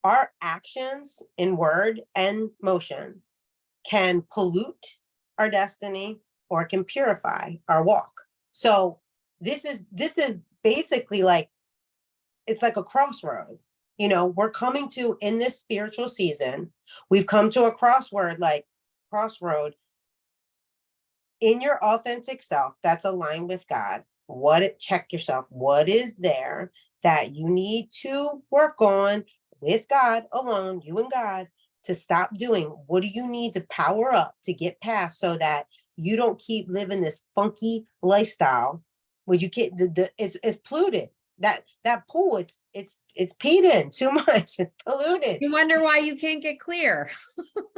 Our actions in word and motion can pollute our destiny or it can purify our walk. So this is basically like, it's like a crossroad. We're coming to, in this spiritual season, we've come to a crossroad in your authentic self that's aligned with God. Check yourself. What is there that you need to work on with God alone, you and God, to stop doing? What do you need to power up to get past, so that you don't keep living this funky lifestyle where you get it's polluted. That pool, it's peed in too much. It's polluted. You wonder why you can't get clear.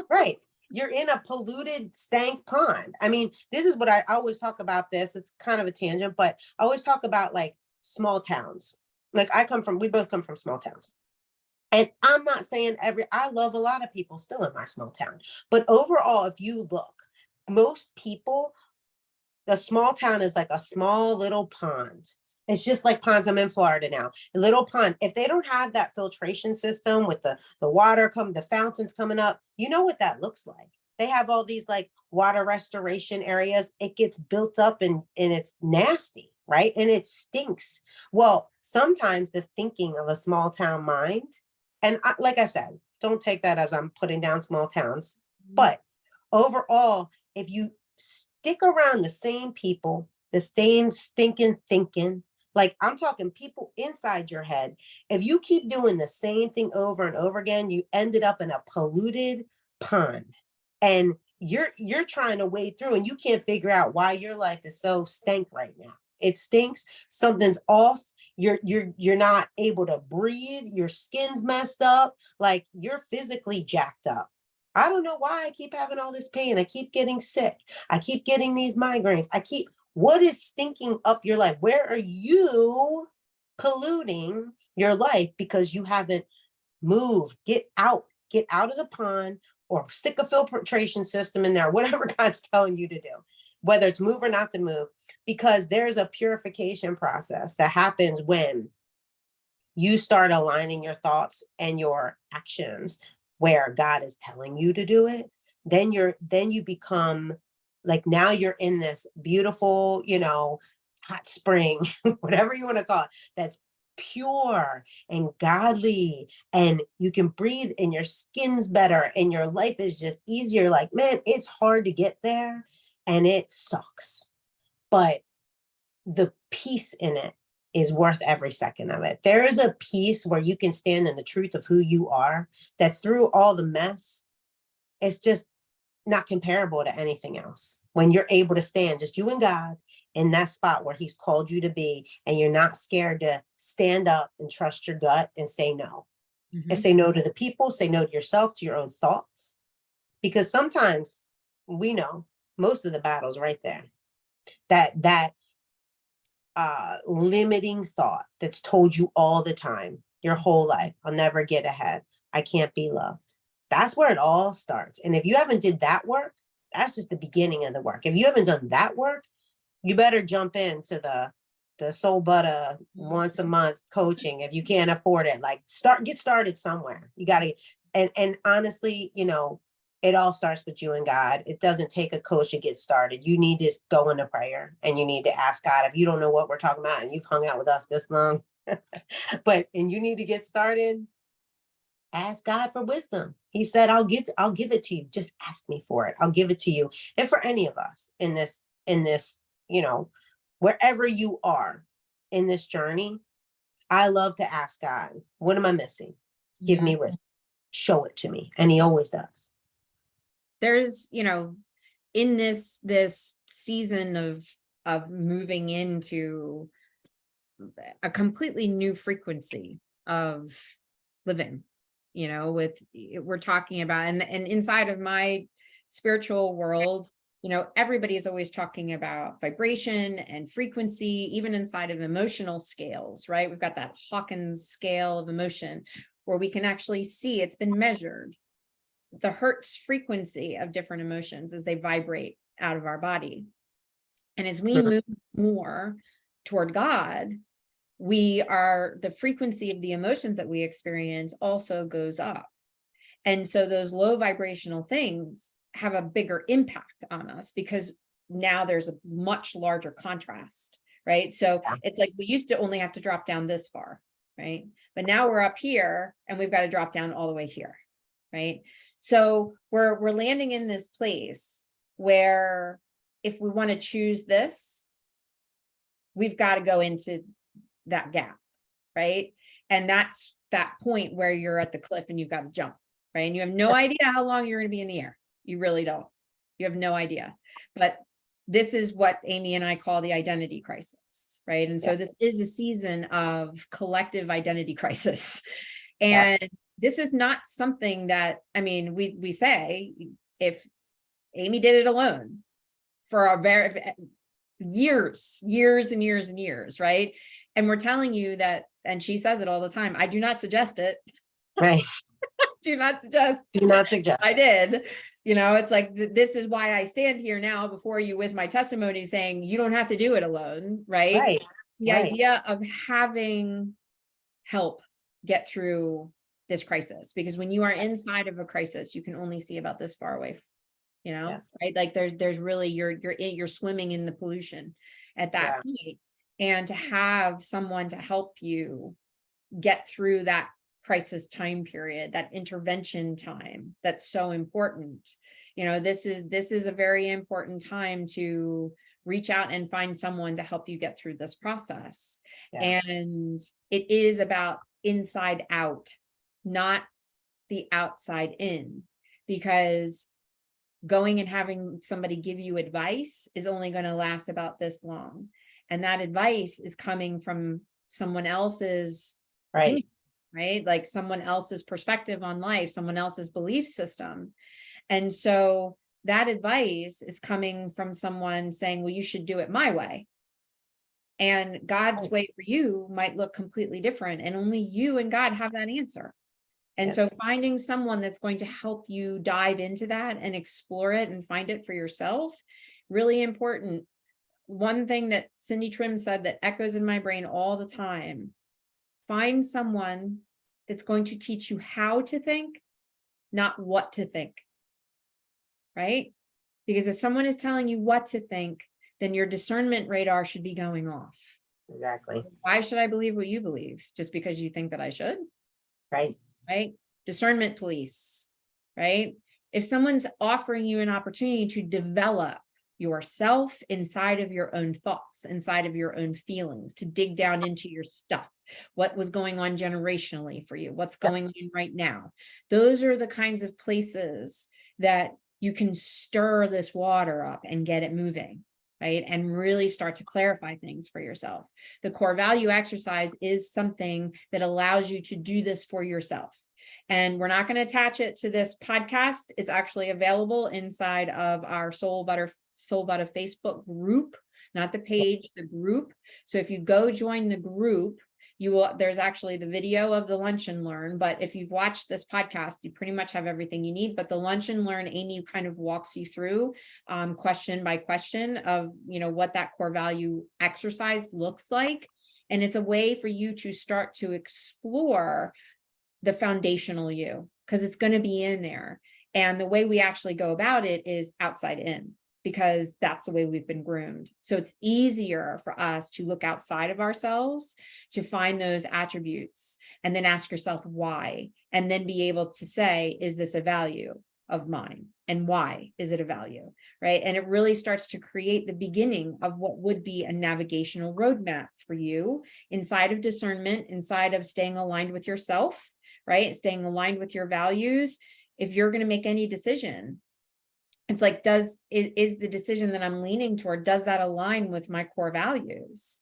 Right. You're in a polluted stank pond. I mean, this is what I always talk about this. It's kind of a tangent, but I always talk about like small towns. Like we both come from small towns. And I'm not saying I love a lot of people still in my small town, but overall, if you look, most people a small town is like a small little pond. It's just like ponds. I'm in Florida now. A little pond. If they don't have that filtration system with the water the fountains coming up, you know what that looks like. They have all these like water restoration areas. It gets built up and it's nasty, right? And it stinks. Well, sometimes the thinking of a small town mind, and like I said, don't take that as I'm putting down small towns, but overall, if you stick around the same people, the same stinking thinking, like I'm talking people inside your head, if you keep doing the same thing over and over again, you ended up in a polluted pond. And you're trying to wade through and you can't figure out why your life is so stank right now. It stinks. Something's off. You're not able to breathe. Your skin's messed up. Like you're physically jacked up. I don't know why I keep having all this pain. I keep getting sick. I keep getting these migraines. What is stinking up your life? Where are you polluting your life because you haven't moved? Get out of the pond or stick a filtration system in there, whatever God's telling you to do, whether it's move or not to move, because there's a purification process that happens when you start aligning your thoughts and your actions where God is telling you to do it. Then you become like, now you're in this beautiful, hot spring, whatever you want to call it, that's pure and godly, and you can breathe and your skin's better and your life is just easier. Like, man, it's hard to get there and it sucks, but the peace in it is worth every second of it. There is a peace where you can stand in the truth of who you are, that through all the mess, it's just not comparable to anything else. When you're able to stand, just you and God, in that spot where he's called you to be, and you're not scared to stand up and trust your gut and say no. And say no to the people, say no to yourself, to your own thoughts. Because sometimes we know most of the battles right there. That limiting thought that's told you all the time, your whole life, I'll never get ahead. I can't be loved. That's where it all starts. And if you haven't did that work, that's just the beginning of the work. If you haven't done that work, you better jump into the Soul Buttah once a month coaching if you can't afford it. Like get started somewhere. You got to, and honestly, it all starts with you and God. It doesn't take a coach to get started. You need to go into prayer and you need to ask God. If you don't know what we're talking about and you've hung out with us this long, and you need to get started, ask God for wisdom. He said, I'll give it to you. Just ask me for it. I'll give it to you. And for any of us in this, wherever you are in this journey, I love to ask God, what am I missing? Give me wisdom. Show it to me. And he always does. There's, in this season of moving into a completely new frequency of living, we're talking about, and inside of my spiritual world, everybody is always talking about vibration and frequency, even inside of emotional scales, right? We've got that Hawkins scale of emotion where we can actually see it's been measured, the hertz frequency of different emotions as they vibrate out of our body. And as we move more toward God, the frequency of the emotions that we experience also goes up. And so those low vibrational things have a bigger impact on us because now there's a much larger contrast, right? So it's like we used to only have to drop down this far, right? But now we're up here and we've got to drop down all the way here, right? So we're landing in this place where if we want to choose this, we've got to go into that gap, right? And that's that point where you're at the cliff and you've got to jump, right? And you have no idea how long you're going to be in the air. You really don't. You have no idea. But this is what Amy and I call the identity crisis, right? And so this is a season of collective identity crisis. And this is not something that, we say, if Amy did it alone for a very years and years, right? And we're telling you that, and she says it all the time, I do not suggest it. Right. Do not suggest. Do not suggest. I did. It's like, this is why I stand here now before you with my testimony saying you don't have to do it alone, right? Right. The Right. idea of having help get through this crisis, because when you are inside of a crisis, you can only see about this far away, Yeah. right? Like there's really, you're swimming in the pollution at that point. And to have someone to help you get through that crisis time period, that intervention time, that's so important. This is a very important time to reach out and find someone to help you get through this process. Yeah. And it is about inside out, not the outside in, because going and having somebody give you advice is only going to last about this long. And that advice is coming from someone else's opinion, right? Like someone else's perspective on life, someone else's belief system. And so that advice is coming from someone saying, well, you should do it my way. And God's way for you might look completely different. And only you and God have that answer. And so finding someone that's going to help you dive into that and explore it and find it for yourself, really important. One thing that Cindy Trim said that echoes in my brain all the time: find someone that's going to teach you how to think, not what to think, right? Because if someone is telling you what to think, then your discernment radar should be going off. Exactly. Why should I believe what you believe? Just because you think that I should? Right. Right? Discernment police, right? If someone's offering you an opportunity to develop yourself inside of your own thoughts, inside of your own feelings, to dig down into your stuff, what was going on generationally for you, what's going on right now. Those are the kinds of places that you can stir this water up and get it moving, right? And really start to clarify things for yourself. The core value exercise is something that allows you to do this for yourself. And we're not going to attach it to this podcast. It's actually available inside of our Soul Buttah Facebook group, not the page, the group. So if you go join the group, there's actually the video of the Lunch and Learn, but if you've watched this podcast, you pretty much have everything you need. But the Lunch and Learn, Amy kind of walks you through question by question of, what that core value exercise looks like. And it's a way for you to start to explore the foundational you, because it's going to be in there. And the way we actually go about it is outside in, because that's the way we've been groomed. So it's easier for us to look outside of ourselves to find those attributes and then ask yourself why, and then be able to say, is this a value of mine? And why is it a value, right? And it really starts to create the beginning of what would be a navigational roadmap for you inside of discernment, inside of staying aligned with yourself, right? Staying aligned with your values. If you're going to make any decision, it's like, is the decision that I'm leaning toward, does that align with my core values?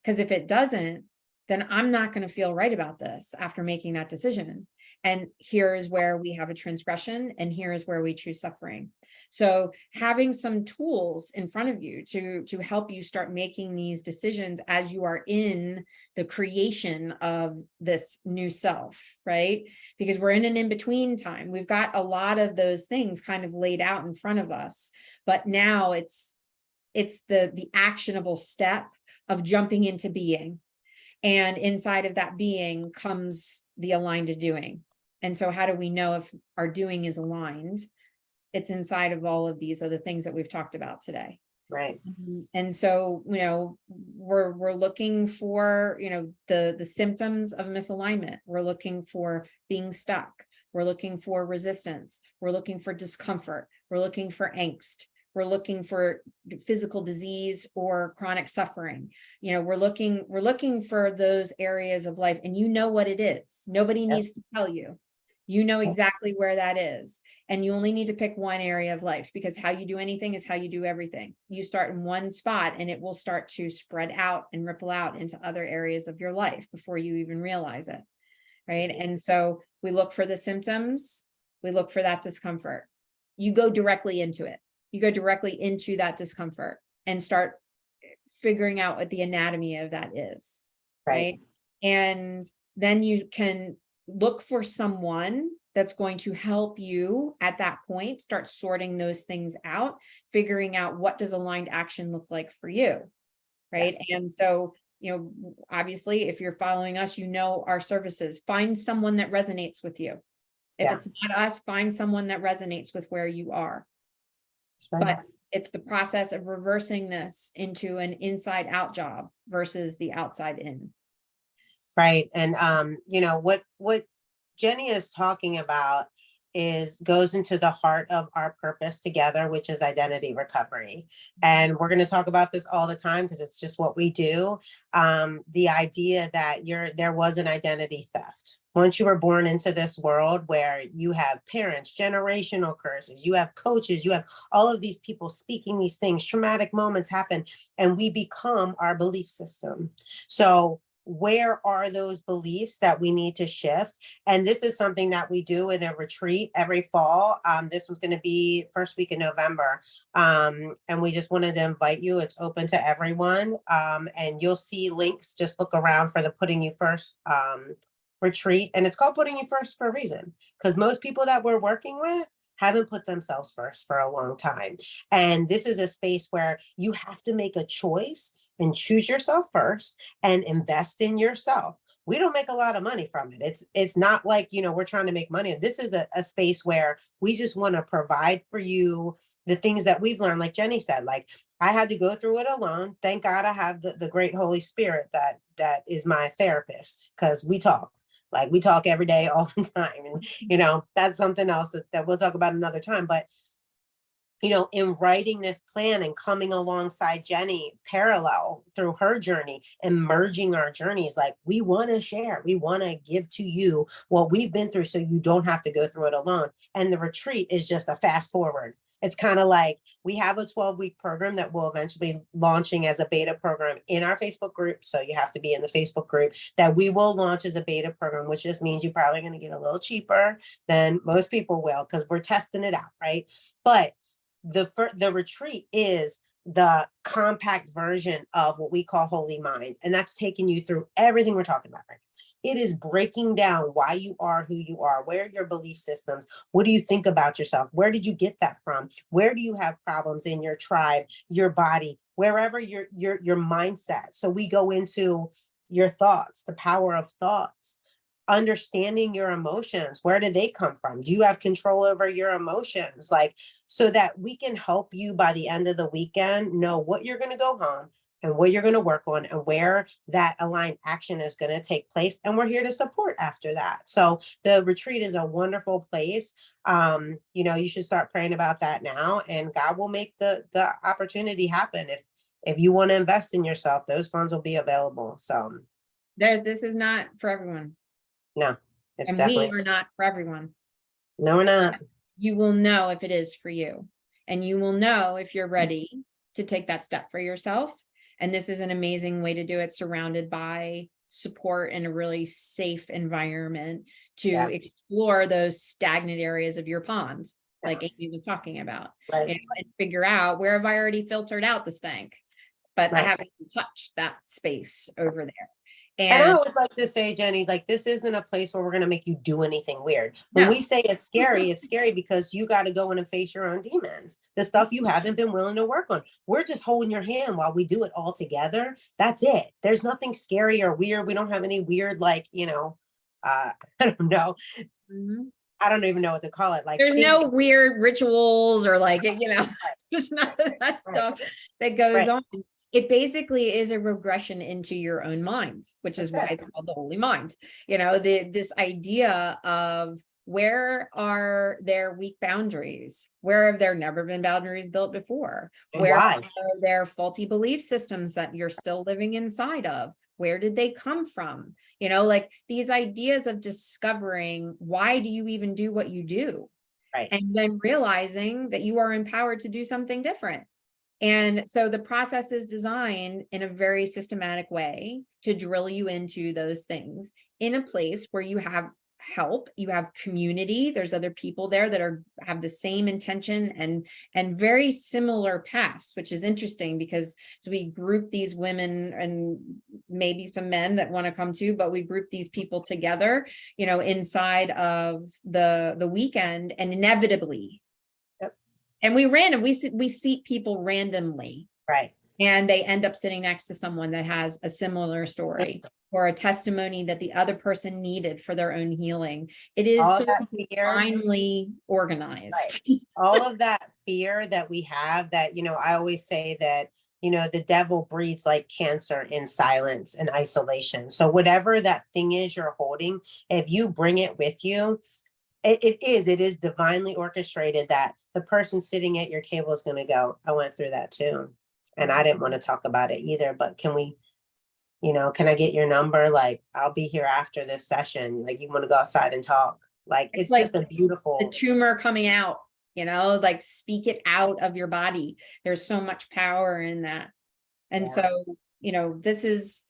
Because if it doesn't, then I'm not going to feel right about this after making that decision. And here is where we have a transgression, and here is where we choose suffering. So having some tools in front of you to help you start making these decisions as you are in the creation of this new self, right? Because we're in an in-between time. We've got a lot of those things kind of laid out in front of us, but now it's the actionable step of jumping into being. And inside of that being comes the aligned doing. And so how do we know if our doing is aligned? It's inside of all of these other things that we've talked about today. Right. And so, we're looking for, the symptoms of misalignment. We're looking for being stuck. We're looking for resistance. We're looking for discomfort. We're looking for angst. We're looking for physical disease or chronic suffering. We're looking for those areas of life, and what it is. Nobody needs to tell you. You know exactly where that is. And you only need to pick one area of life, because how you do anything is how you do everything. You start in one spot and it will start to spread out and ripple out into other areas of your life before you even realize it. Right. And so we look for the symptoms, we look for that discomfort. You go directly into it. You go directly into that discomfort and start figuring out what the anatomy of that is. Right. And then you can look for someone that's going to help you at that point start sorting those things out, figuring out what does aligned action look like for you, right? And so, obviously, if you're following us, our services. Find someone that resonates with you. If it's not us, find someone that resonates with where you are. That's right. But it's the process of reversing this into an inside out job versus the outside in. Right. And what Jenny is talking about goes into the heart of our purpose together, which is identity recovery. And we're going to talk about this all the time because it's just what we do. The idea that there was an identity theft. Once you were born into this world where you have parents, generational curses, you have coaches, you have all of these people speaking these things, traumatic moments happen, and we become our belief system. So where are those beliefs that we need to shift? And this is something that we do in a retreat every fall. This was going to be first week in November. And we just wanted to invite you. It's open to everyone. And you'll see links. Just look around for the Putting You First retreat. And it's called Putting You First for a reason, because most people that we're working with haven't put themselves first for a long time. And this is a space where you have to make a choice and choose yourself first and invest in yourself. We don't make a lot of money from it. It's not like, we're trying to make money. This is a space where we just want to provide for you the things that we've learned. Like Jenny said, like I had to go through it alone. Thank God I have the great Holy Spirit that is my therapist, because we talk every day, all the time. And, that's something else that we'll talk about another time. But in writing this plan and coming alongside Jenny parallel through her journey and merging our journeys, like we want to share, we want to give to you what we've been through so you don't have to go through it alone. And the retreat is just a fast forward. It's kind of like we have a 12-week program that will eventually be launching as a beta program in our Facebook group. So you have to be in the Facebook group that we will launch as a beta program, which just means you're probably going to get a little cheaper than most people will because we're testing it out, right? But the retreat is the compact version of what we call Holy Mind. And that's taking you through everything we're talking about right now. It is breaking down why you are who you are, where are your belief systems, what do you think about yourself, where did you get that from, where do you have problems in your tribe, your body, wherever your mindset. So we go into your thoughts, the power of thoughts, understanding your emotions. Where do they come from? Do you have control over your emotions? Like, so that we can help you by the end of the weekend know what you're going to go home and what you're going to work on and where that aligned action is going to take place. And we're here to support after that. So the retreat is a wonderful place. You should start praying about that now, and God will make the opportunity happen. If you want to invest in yourself, those funds will be available. So this is not for everyone. No, it's and definitely. we are not for everyone. No, we're not. You will know if it is for you, and you will know if you're ready to take that step for yourself. And this is an amazing way to do it, surrounded by support in a really safe environment to explore those stagnant areas of your pond, like Amy was talking about, right. And figure out, where have I already filtered out the stank, but I haven't touched that space over there. And I always like to say, Jenny, like, this isn't a place where we're going to make you do anything weird. When we say it's scary because you got to go in and face your own demons, the stuff you haven't been willing to work on. We're just holding your hand while we do it all together. That's it. There's nothing scary or weird. We don't have any weird, I don't know. Mm-hmm. I don't even know what to call it. Like, there's no weird rituals or just not that stuff that goes on. It basically is a regression into your own mind, which is why it's called the Holy Mind. This idea of, where are there weak boundaries? Where have there never been boundaries built before? Where are there faulty belief systems that you're still living inside of? Where did they come from? These ideas of discovering, why do you even do what you do? Right. And then realizing that you are empowered to do something different. And so the process is designed in a very systematic way to drill you into those things in a place where you have help, you have community. There's other people there that have the same intention and very similar paths, which is interesting because so we group these women and maybe some men that want to come too, but we group these people together, inside of the weekend, and inevitably, and we seat people randomly. Right. And they end up sitting next to someone that has a similar story or a testimony that the other person needed for their own healing. It is All so that fear, finely organized. right. All of that fear that we have that, I always say that, the devil breeds like cancer in silence and isolation. So whatever that thing is you're holding, if you bring it with you, it is divinely orchestrated that the person sitting at your table is going to go, I went through that too. And I didn't want to talk about it either, but can we, can I get your number? Like, I'll be here after this session. Like, you want to go outside and talk? Like, it's like just a beautiful. The tumor coming out, like speak it out of your body. There's so much power in that. And so, this is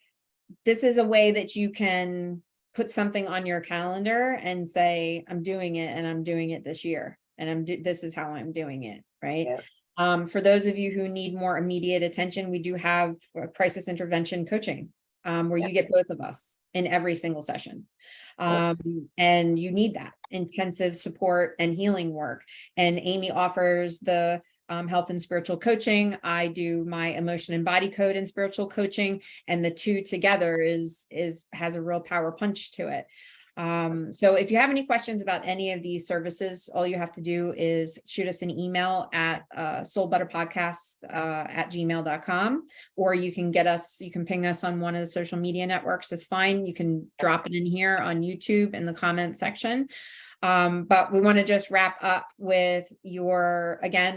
a way that you can put something on your calendar and say, I'm doing it, and I'm doing it this year. And this is how I'm doing it. Right. Yeah. For those of you who need more immediate attention, we do have crisis intervention coaching, where you get both of us in every single session. And you need that intensive support and healing work. And Amy offers the health and spiritual coaching. I do my emotion and body code and spiritual coaching, and the two together has a real power punch to it. So if you have any questions about any of these services, all you have to do is shoot us an email at soulbuttahpodcast at gmail.com, or you can ping us on one of the social media networks. That's fine. You can drop it in here on YouTube in the comment section. But we want to just wrap up with the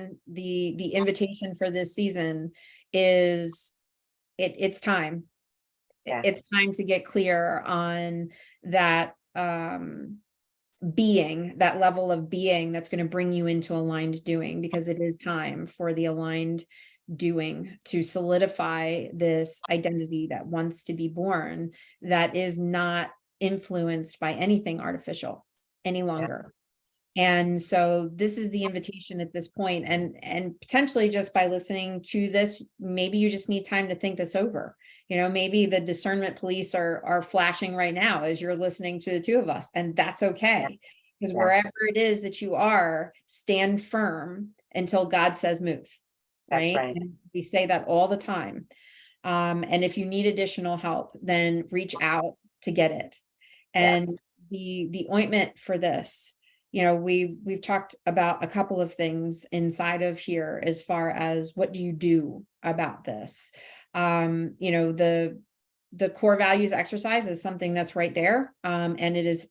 invitation for this season is it's time. Yeah. It's time to get clear on that that level of being that's going to bring you into aligned doing, because it is time for the aligned doing to solidify this identity that wants to be born, that is not influenced by anything artificial any longer. And so this is the invitation at this point, and potentially just by listening to this, maybe you just need time to think this over. Maybe the discernment police are flashing right now as you're listening to the two of us, and that's okay. Because wherever it is that you are, stand firm until God says move. Right? That's right. And we say that all the time. And if you need additional help, then reach out to get it. And the ointment for this, we've talked about a couple of things inside of here as far as what do you do about this. The core values exercise is something that's right there. And it is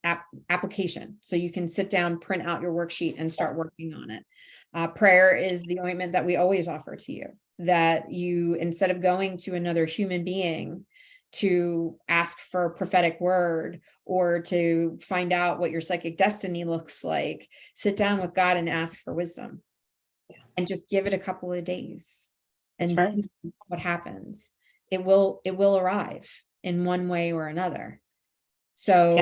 application. So you can sit down, print out your worksheet and start working on it. Prayer is the ointment that we always offer to you, that you, instead of going to another human being to ask for a prophetic word or to find out what your psychic destiny looks like, sit down with God and ask for wisdom, and just give it a couple of days and see what happens. It will arrive in one way or another. So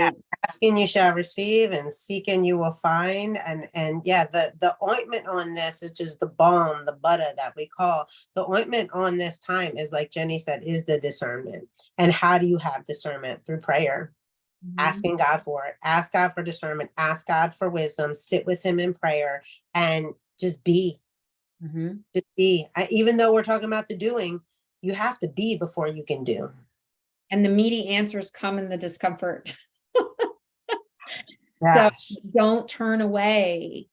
asking you shall receive, and seeking you will find. And the ointment on this, which is the balm, the butter that we call the ointment on this time, is like Jenny said, is the discernment. And how do you have discernment? Through prayer, asking God for it. Ask God for discernment, ask God for wisdom, sit with him in prayer, and just be. Just be. Even though we're talking about the doing, you have to be before you can do. And the meaty answers come in the discomfort. So don't turn away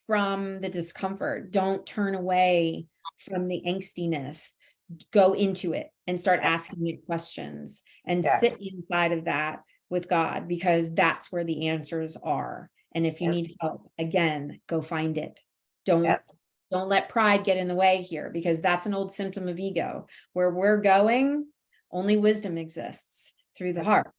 from the discomfort. Don't turn away from the angstiness. Go into it and start asking it questions and sit inside of that with God, because that's where the answers are. And if you need help, again, go find it. Don't let pride get in the way here, because that's an old symptom of ego. Where we're going, only wisdom exists through the heart.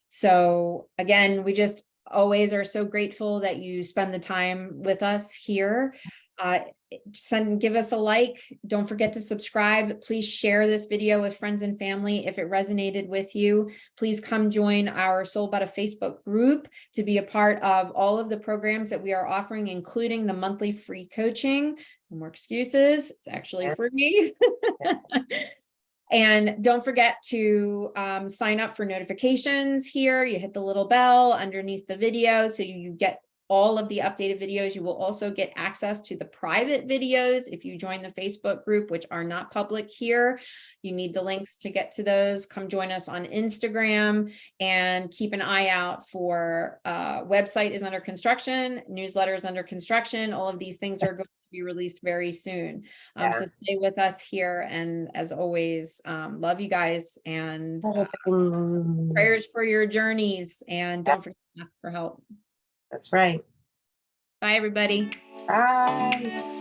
So again, we just always are so grateful that you spend the time with us here. Give us a like. Don't forget to subscribe. Please share this video with friends and family if it resonated with you. Please come join our Soul Buttah Facebook group to be a part of all of the programs that we are offering, including the monthly free coaching. No more excuses. It's actually free. And don't forget to sign up for notifications here. You hit the little bell underneath the video so you get all of the updated videos. You will also get access to the private videos if you join the Facebook group, which are not public here. You need the links to get to those. Come join us on Instagram and keep an eye out for website is under construction, newsletter is under construction. All of these things are going to be released very soon. So stay with us here. And as always, love you guys and prayers for your journeys. And don't forget to ask for help. That's right. Bye, everybody. Bye.